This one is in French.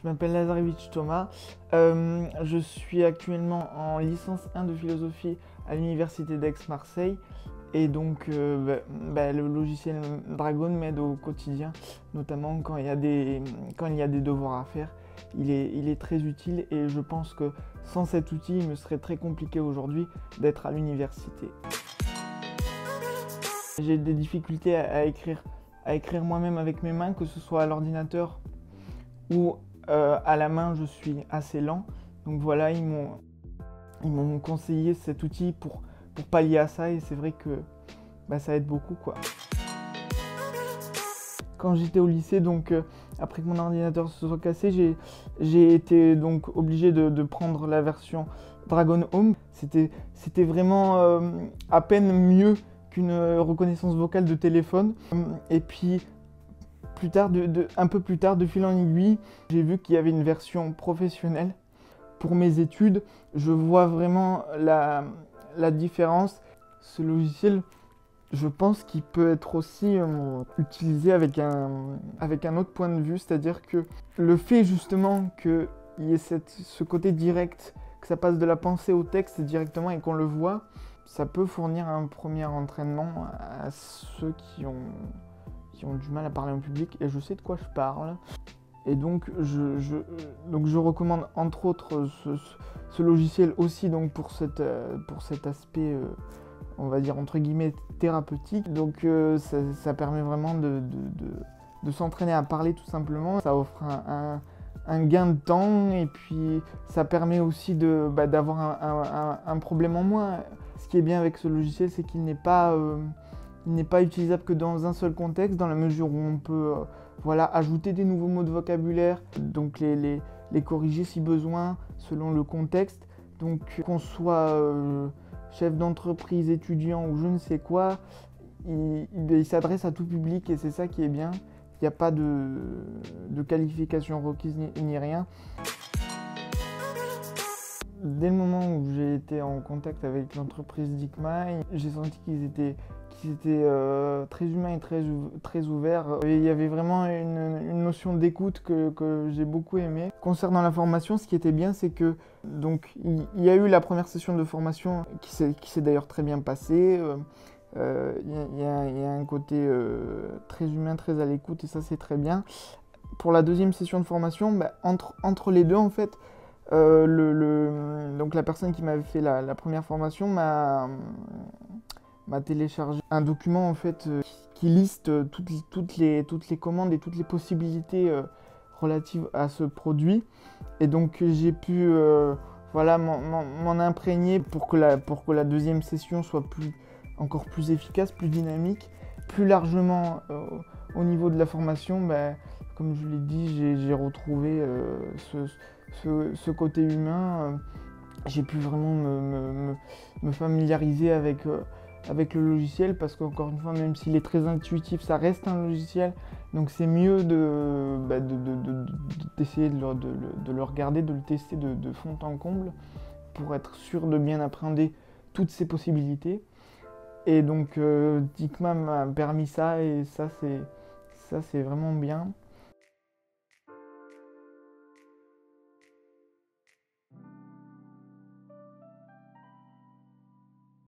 Je m'appelle Lazarevich Thomas. Je suis actuellement en licence 1 de philosophie à l'université d'Aix-Marseille. Et donc, le logiciel Dragon m'aide au quotidien, notamment quand il y a des devoirs à faire. Il est très utile et je pense que sans cet outil, il me serait très compliqué aujourd'hui d'être à l'université. J'ai des difficultés à écrire moi-même avec mes mains, que ce soit à l'ordinateur ou à la main, je suis assez lent. Donc voilà, ils m'ont conseillé cet outil pour pallier à ça et c'est vrai que ça aide beaucoup, quoi. Quand j'étais au lycée, donc après que mon ordinateur se soit cassé, j'ai été donc obligé de prendre la version Dragon Home. C'était vraiment à peine mieux qu'une reconnaissance vocale de téléphone. Et puis un peu plus tard, de fil en aiguille, j'ai vu qu'il y avait une version professionnelle. Pour mes études, je vois vraiment la différence. Ce logiciel, je pense qu'il peut être aussi utilisé avec un autre point de vue, c'est-à-dire que le fait justement qu'il y ait ce côté direct, que ça passe de la pensée au texte directement et qu'on le voit, ça peut fournir un premier entraînement à ceux qui ont du mal à parler en public, et je sais de quoi je parle. Et donc je recommande entre autres ce logiciel aussi donc pour cet aspect on va dire entre guillemets thérapeutique. Donc ça permet vraiment de s'entraîner à parler tout simplement. Ça offre un gain de temps et puis ça permet aussi d'avoir un problème en moins. Ce qui est bien avec ce logiciel, c'est qu'il n'est pas utilisable que dans un seul contexte, dans la mesure où on peut ajouter des nouveaux mots de vocabulaire, donc les corriger si besoin selon le contexte. Donc qu'on soit chef d'entreprise, étudiant ou je ne sais quoi, il s'adresse à tout public et c'est ça qui est bien. Il n'y a pas de qualification requise ni rien. Dès le moment où j'ai été en contact avec l'entreprise Dikma, j'ai senti qu'ils étaient très humains et très ouverts. Et il y avait vraiment une notion d'écoute que j'ai beaucoup aimée. Concernant la formation, ce qui était bien, c'est que donc il y a eu la première session de formation qui s'est d'ailleurs très bien passée. Il y a un côté très humain, très à l'écoute et ça c'est très bien. Pour la deuxième session de formation, entre les deux en fait, donc la personne qui m'avait fait la première formation m'a téléchargé un document en fait qui liste toutes les commandes et toutes les possibilités relatives à ce produit. Et donc j'ai pu m'en imprégner pour que la deuxième session soit encore plus efficace, plus dynamique. Plus largement au niveau de la formation, comme je l'ai dit, j'ai retrouvé ce côté humain. J'ai pu vraiment me familiariser avec le logiciel parce qu'encore une fois, même s'il est très intuitif, ça reste un logiciel. Donc c'est mieux d'essayer de le regarder, de le tester de fond en comble pour être sûr de bien appréhender toutes ces possibilités. Et donc Dikma m'a permis ça et ça c'est vraiment bien.